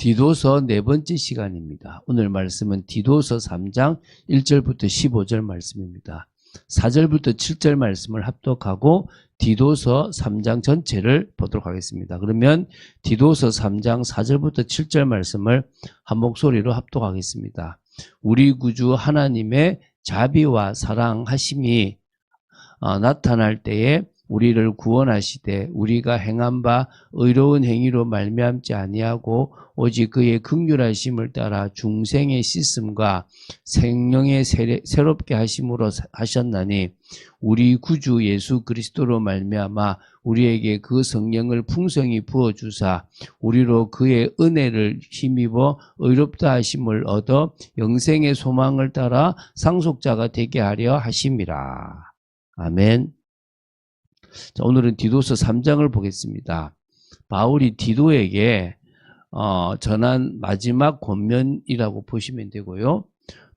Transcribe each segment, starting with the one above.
디도서 네 번째 시간입니다. 오늘 말씀은 디도서 3장 1절부터 15절 말씀입니다. 4절부터 7절 말씀을 합독하고 디도서 3장 전체를 보도록 하겠습니다. 그러면 디도서 3장 4절부터 7절 말씀을 한 목소리로 합독하겠습니다. 우리 구주 하나님의 자비와 사랑하심이 나타날 때에 우리를 구원하시되 우리가 행한 바 의로운 행위로 말미암지 아니하고 오직 그의 긍휼하심을 따라 중생의 씻음과 생명의 새롭게 하심으로 하셨나니 우리 구주 예수 그리스도로 말미암아 우리에게 그 성령을 풍성히 부어주사 우리로 그의 은혜를 힘입어 의롭다 하심을 얻어 영생의 소망을 따라 상속자가 되게 하려 하심이라. 아멘. 자, 오늘은 디도서 3장을 보겠습니다. 바울이 디도에게 전한 마지막 권면이라고 보시면 되고요.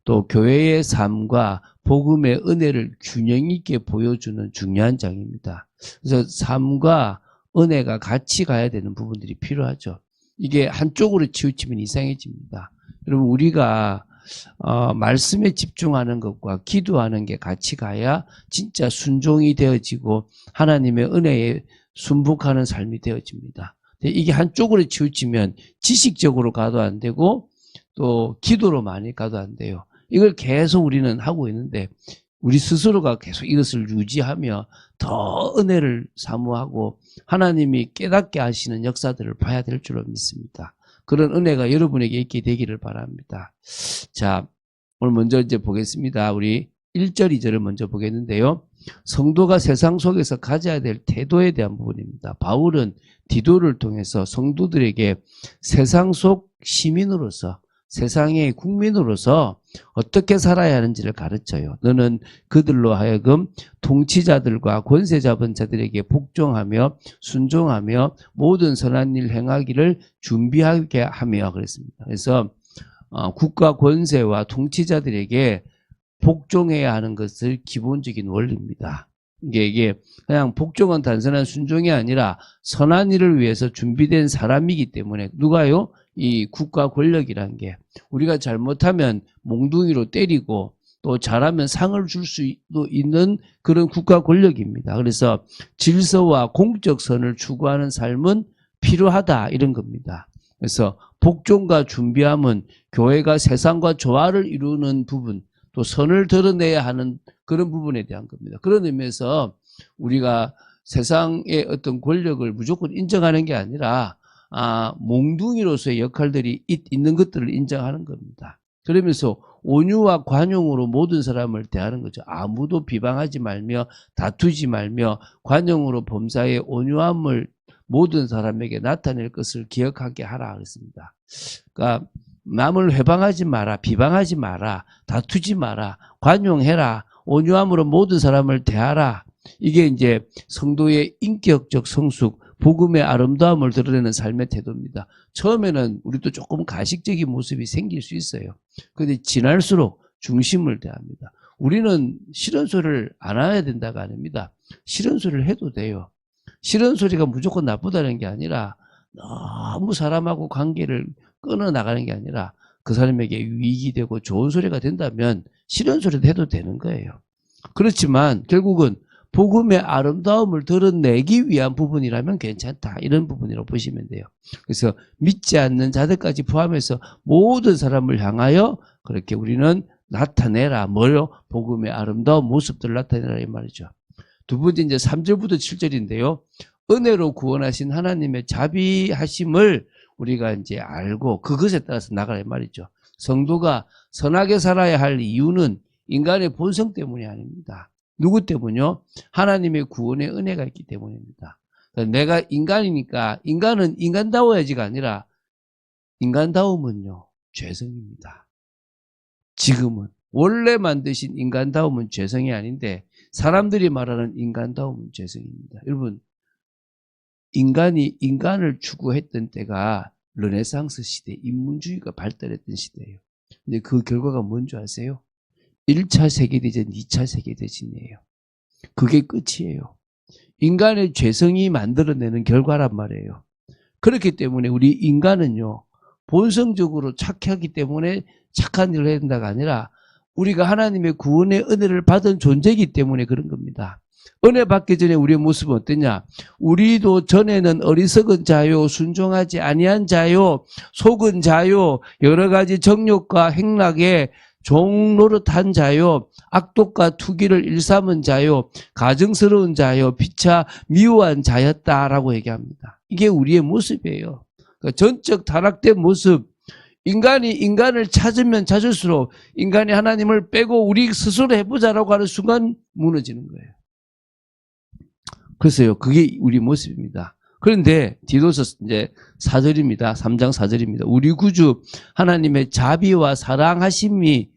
또 교회의 삶과 복음의 은혜를 균형 있게 보여주는 중요한 장입니다. 그래서 삶과 은혜가 같이 가야 되는 부분들이 필요하죠. 이게 한쪽으로 치우치면 이상해집니다. 여러분, 우리가 말씀에 집중하는 것과 기도하는 게 같이 가야 진짜 순종이 되어지고 하나님의 은혜에 순복하는 삶이 되어집니다. 이게 한쪽으로 치우치면 지식적으로 가도 안 되고 또 기도로 많이 가도 안 돼요. 이걸 계속 우리는 하고 있는데 우리 스스로가 계속 이것을 유지하며 더 은혜를 사모하고 하나님이 깨닫게 하시는 역사들을 봐야 될 줄로 믿습니다. 그런 은혜가 여러분에게 있게 되기를 바랍니다. 자, 오늘 먼저 이제 보겠습니다. 우리 1절, 2절을 먼저 보겠는데요. 성도가 세상 속에서 가져야 될 태도에 대한 부분입니다. 바울은 디도를 통해서 성도들에게 세상 속 시민으로서 세상의 국민으로서 어떻게 살아야 하는지를 가르쳐요. 너는 그들로 하여금 통치자들과 권세 잡은 자들에게 복종하며 순종하며 모든 선한 일 행하기를 준비하게 하며 그랬습니다. 그래서 국가 권세와 통치자들에게 복종해야 하는 것을 기본적인 원리입니다. 이게 그냥 복종은 단순한 순종이 아니라 선한 일을 위해서 준비된 사람이기 때문에 누가요? 이 국가 권력이란 게 우리가 잘못하면 몽둥이로 때리고 또 잘하면 상을 줄 수도 있는 그런 국가 권력입니다. 그래서 질서와 공적 선을 추구하는 삶은 필요하다 이런 겁니다. 그래서 복종과 준비함은 교회가 세상과 조화를 이루는 부분 또 선을 드러내야 하는 그런 부분에 대한 겁니다. 그런 의미에서 우리가 세상의 어떤 권력을 무조건 인정하는 게 아니라 몽둥이로서의 역할들이 있는 것들을 인정하는 겁니다. 그러면서 온유와 관용으로 모든 사람을 대하는 거죠. 아무도 비방하지 말며 다투지 말며 관용으로 범사의 온유함을 모든 사람에게 나타낼 것을 기억하게 하라 그랬습니다. 그러니까 남을 회방하지 마라, 비방하지 마라, 다투지 마라, 관용해라, 온유함으로 모든 사람을 대하라. 이게 이제 성도의 인격적 성숙, 복음의 아름다움을 드러내는 삶의 태도입니다. 처음에는 우리도 조금 가식적인 모습이 생길 수 있어요. 그런데 지날수록 중심을 대합니다. 우리는 싫은 소리를 안 해야 된다가 아닙니다. 싫은 소리를 해도 돼요. 싫은 소리가 무조건 나쁘다는 게 아니라 너무 사람하고 관계를 끊어 나가는 게 아니라 그 사람에게 유익이 되고 좋은 소리가 된다면 싫은 소리도 해도 되는 거예요. 그렇지만 결국은 복음의 아름다움을 드러내기 위한 부분이라면 괜찮다. 이런 부분이라고 보시면 돼요. 그래서 믿지 않는 자들까지 포함해서 모든 사람을 향하여 그렇게 우리는 나타내라. 뭐요? 복음의 아름다운 모습들을 나타내라 이 말이죠. 두 번째 이제 3절부터 7절인데요. 은혜로 구원하신 하나님의 자비하심을 우리가 이제 알고 그것에 따라서 나가라 이 말이죠. 성도가 선하게 살아야 할 이유는 인간의 본성 때문이 아닙니다. 누구 때문이요? 하나님의 구원의 은혜가 있기 때문입니다. 내가 인간이니까 인간은 인간다워야지가 아니라 인간다움은요 죄성입니다. 지금은 원래 만드신 인간다움은 죄성이 아닌데 사람들이 말하는 인간다움은 죄성입니다. 여러분 인간이 인간을 추구했던 때가 르네상스 시대, 인문주의가 발달했던 시대예요. 근데 그 결과가 뭔지 아세요? 1차 세계대전, 2차 세계대전이에요. 그게 끝이에요. 인간의 죄성이 만들어내는 결과란 말이에요. 그렇기 때문에 우리 인간은요, 본성적으로 착하기 때문에 착한 일을 해야 된다가 아니라 우리가 하나님의 구원의 은혜를 받은 존재이기 때문에 그런 겁니다. 은혜 받기 전에 우리의 모습은 어떠냐? 우리도 전에는 어리석은 자요, 순종하지 아니한 자요, 속은 자요, 여러 가지 정욕과 행락에 종노릇한 자요, 악독과 투기를 일삼은 자요, 가증스러운 자요, 피차 미워한 자였다라고 얘기합니다. 이게 우리의 모습이에요. 그러니까 전적 타락된 모습, 인간이 인간을 찾으면 찾을수록 인간이 하나님을 빼고 우리 스스로 해보자라고 하는 순간 무너지는 거예요. 글쎄요, 그게 우리 모습입니다. 그런데 디도서 이제 4절입니다. 3장 4절입니다. 우리 구주 하나님의 자비와 사랑하심이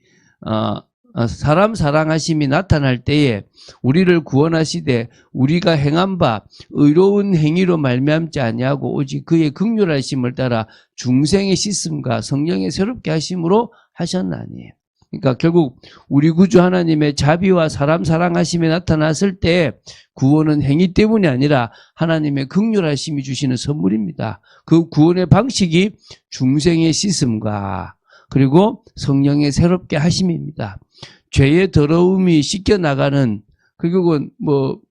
사람 사랑하심이 나타날 때에 우리를 구원하시되 우리가 행한 바 의로운 행위로 말미암지 아니하고 오직 그의 긍휼하심을 따라 중생의 씻음과 성령의 새롭게 하심으로 하셨나니. 그러니까 결국 우리 구주 하나님의 자비와 사람 사랑하심이 나타났을 때 구원은 행위 때문이 아니라 하나님의 긍휼하심이 주시는 선물입니다. 그 구원의 방식이 중생의 씻음과 그리고 성령의 새롭게 하심입니다. 죄의 더러움이 씻겨나가는, 결국은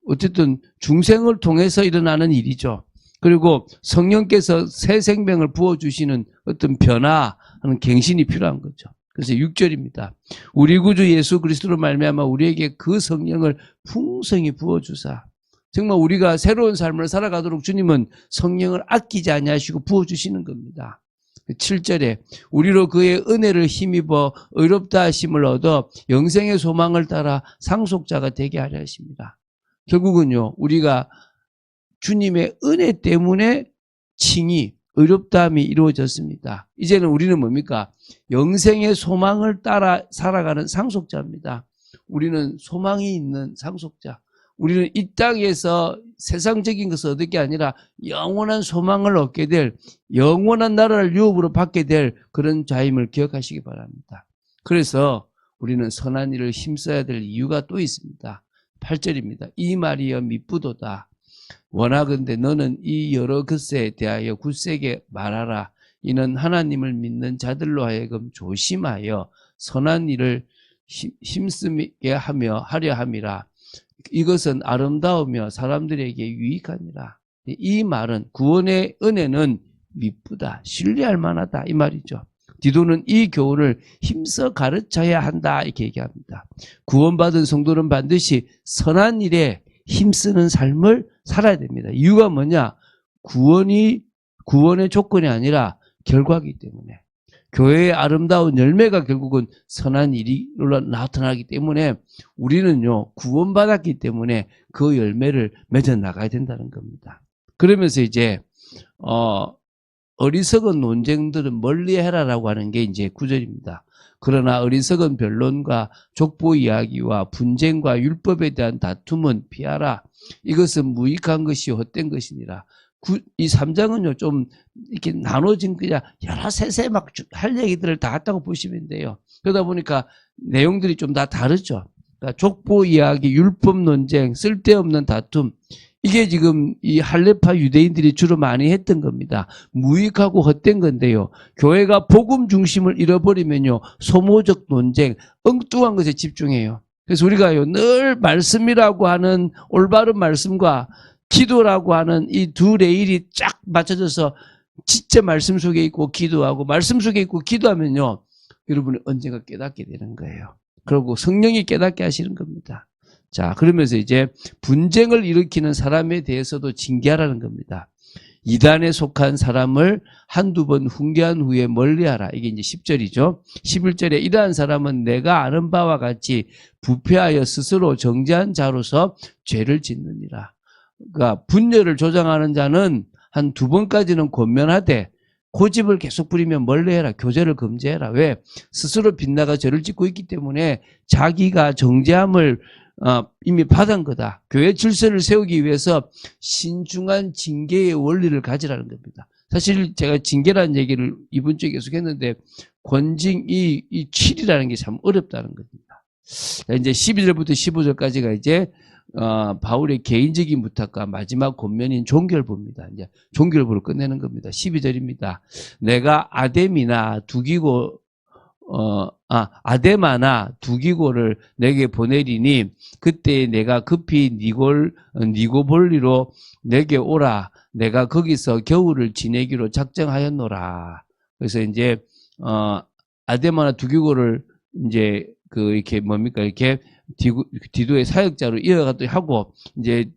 어쨌든 중생을 통해서 일어나는 일이죠. 그리고 성령께서 새 생명을 부어주시는 어떤 변화하는 갱신이 필요한 거죠. 그래서 6절입니다. 우리 구주 예수 그리스도로 말미암아 우리에게 그 성령을 풍성히 부어주사. 정말 우리가 새로운 삶을 살아가도록 주님은 성령을 아끼지 아니하시고 부어주시는 겁니다. 7절에 우리로 그의 은혜를 힘입어 의롭다 하심을 얻어 영생의 소망을 따라 상속자가 되게 하려 하십니다. 결국은요, 우리가 주님의 은혜 때문에 칭의, 의롭다함이 이루어졌습니다. 이제는 우리는 뭡니까? 영생의 소망을 따라 살아가는 상속자입니다. 우리는 소망이 있는 상속자. 우리는 이 땅에서 세상적인 것을 얻을 게 아니라 영원한 소망을 얻게 될, 영원한 나라를 유업으로 받게 될 그런 자임을 기억하시기 바랍니다. 그래서 우리는 선한 일을 힘써야 될 이유가 또 있습니다. 8절입니다. 이 말이여 미쁘도다. 원하건대 너는 이 여러 것에 대하여 굳세게 말하라. 이는 하나님을 믿는 자들로 하여금 조심하여 선한 일을 힘쓰게 하려 함이라. 이것은 아름다우며 사람들에게 유익하니라. 이 말은 구원의 은혜는 미쁘다, 신뢰할 만하다 이 말이죠. 디도는 이 교훈을 힘써 가르쳐야 한다 이렇게 얘기합니다. 구원받은 성도는 반드시 선한 일에 힘쓰는 삶을 살아야 됩니다. 이유가 뭐냐? 구원의 조건이 아니라 결과이기 때문에. 교회의 아름다운 열매가 결국은 선한 일이 나타나기 때문에 우리는요, 구원받았기 때문에 그 열매를 맺어 나가야 된다는 겁니다. 그러면서 이제 어리석은 논쟁들은 멀리해라라고 하는 게 이제 9절입니다. 그러나 어리석은 변론과 족보 이야기와 분쟁과 율법에 대한 다툼은 피하라. 이것은 무익한 것이 헛된 것이니라. 이 3장은요, 좀 이렇게 나눠진 그냥 여러 세세 막 할 얘기들을 다 했다고 보시면 돼요. 그러다 보니까 내용들이 좀 다 다르죠. 그러니까 족보 이야기, 율법 논쟁, 쓸데없는 다툼. 이게 지금 이 할레파 유대인들이 주로 많이 했던 겁니다. 무익하고 헛된 건데요. 교회가 복음 중심을 잃어버리면요, 소모적 논쟁, 엉뚱한 것에 집중해요. 그래서 우리가요, 늘 말씀이라고 하는 올바른 말씀과 기도라고 하는 이 두 레일이 쫙 맞춰져서 진짜 말씀 속에 있고 기도하고 말씀 속에 있고 기도하면요, 여러분이 언젠가 깨닫게 되는 거예요. 그리고 성령이 깨닫게 하시는 겁니다. 자, 그러면서 이제 분쟁을 일으키는 사람에 대해서도 징계하라는 겁니다. 이단에 속한 사람을 한두 번 훈계한 후에 멀리하라. 이게 이제 10절이죠. 11절에 이러한 사람은 내가 아는 바와 같이 부패하여 스스로 정죄한 자로서 죄를 짓느니라. 그러니까 분열을 조장하는 자는 한 두 번까지는 권면하되 고집을 계속 부리면 멀리해라. 교제를 금지해라. 왜? 스스로 빗나가 죄를 짓고 있기 때문에 자기가 정죄함을 이미 받은 거다. 교회 질서를 세우기 위해서 신중한 징계의 원리를 가지라는 겁니다. 사실 제가 징계라는 얘기를 이번 주에 계속 했는데 권징 이 7이라는 게 참 어렵다는 겁니다. 이제 12절부터 15절까지가 이제 바울의 개인적인 부탁과 마지막 권면인 종결부입니다. 이제 종결부를 끝내는 겁니다. 12절입니다. 내가 아뎀이나 두기고 아데마나 두기고를 내게 보내리니 그때 내가 급히 니고볼리로 내게 오라. 내가 거기서 겨울을 지내기로 작정하였노라. 그래서 이제 아데마나 두기고를 이제 이렇게 뭡니까 이렇게 디도의 사역자로 이어가도록 하고 이제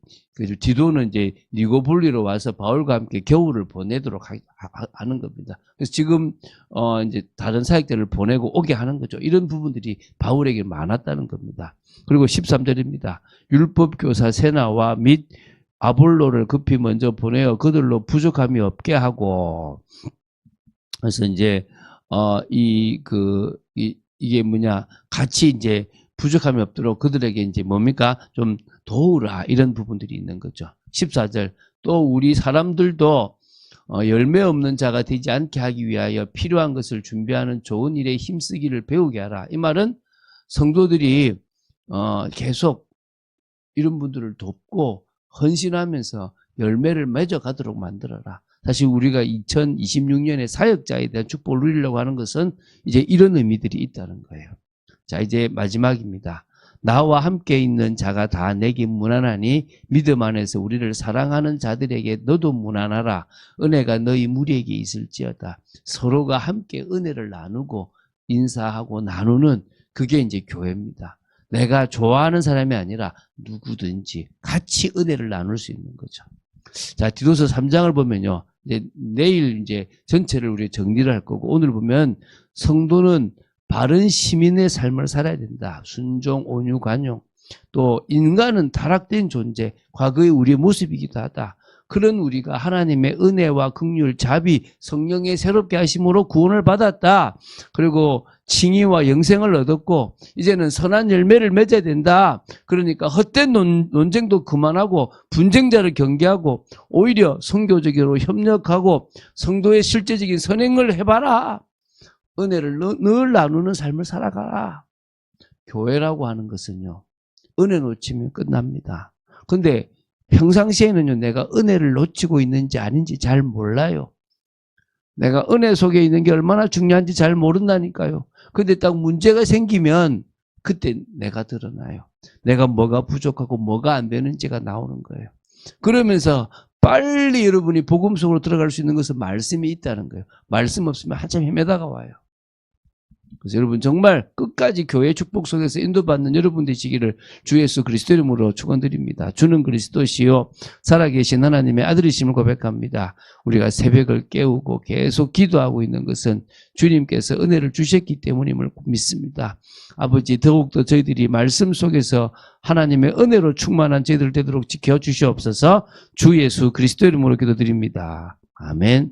디도는 이제 니고볼리로 와서 바울과 함께 겨울을 보내도록 하는 겁니다. 그래서 지금 이제 다른 사역자를 보내고 오게 하는 거죠. 이런 부분들이 바울에게 많았다는 겁니다. 그리고 13절입니다. 율법 교사 세나와 및 아볼로를 급히 먼저 보내어 그들로 부족함이 없게 하고, 그래서 이제 이게 뭐냐, 같이 이제 부족함이 없도록 그들에게 이제 뭡니까? 좀 도우라. 이런 부분들이 있는 거죠. 14절. 또 우리 사람들도 열매 없는 자가 되지 않게 하기 위하여 필요한 것을 준비하는 좋은 일에 힘쓰기를 배우게 하라. 이 말은 성도들이 계속 이런 분들을 돕고 헌신하면서 열매를 맺어가도록 만들어라. 사실 우리가 2026년에 사역자에 대한 축복을 누리려고 하는 것은 이제 이런 의미들이 있다는 거예요. 자, 이제 마지막입니다. 나와 함께 있는 자가 다 내게 무난하니 믿음 안에서 우리를 사랑하는 자들에게 너도 무난하라. 은혜가 너희 무리에게 있을지어다. 서로가 함께 은혜를 나누고 인사하고 나누는 그게 이제 교회입니다. 내가 좋아하는 사람이 아니라 누구든지 같이 은혜를 나눌 수 있는 거죠. 자, 디도서 3장을 보면요. 이제 내일 이제 전체를 우리 정리를 할 거고, 오늘 보면 성도는 바른 시민의 삶을 살아야 된다. 순종, 온유, 관용. 또 인간은 타락된 존재, 과거의 우리의 모습이기도 하다. 그런 우리가 하나님의 은혜와 긍휼, 자비, 성령의 새롭게 하심으로 구원을 받았다. 그리고 칭의와 영생을 얻었고 이제는 선한 열매를 맺어야 된다. 그러니까 헛된 논쟁도 그만하고 분쟁자를 경계하고 오히려 선교적으로 협력하고 성도의 실제적인 선행을 해봐라. 은혜를 늘 나누는 삶을 살아가라. 교회라고 하는 것은요, 은혜 놓치면 끝납니다. 근데 평상시에는요, 내가 은혜를 놓치고 있는지 아닌지 잘 몰라요. 내가 은혜 속에 있는 게 얼마나 중요한지 잘 모른다니까요. 근데 딱 문제가 생기면 그때 내가 드러나요. 내가 뭐가 부족하고 뭐가 안 되는지가 나오는 거예요. 그러면서 빨리 여러분이 복음 속으로 들어갈 수 있는 것은 말씀이 있다는 거예요. 말씀 없으면 한참 헤매다가 와요. 그래서 여러분 정말 끝까지 교회 축복 속에서 인도받는 여러분 되시기를 주 예수 그리스도 이름으로 축원드립니다. 주는 그리스도시요 살아계신 하나님의 아들이심을 고백합니다. 우리가 새벽을 깨우고 계속 기도하고 있는 것은 주님께서 은혜를 주셨기 때문임을 믿습니다. 아버지, 더욱더 저희들이 말씀 속에서 하나님의 은혜로 충만한 저희들 되도록 지켜주시옵소서. 주 예수 그리스도 이름으로 기도드립니다. 아멘.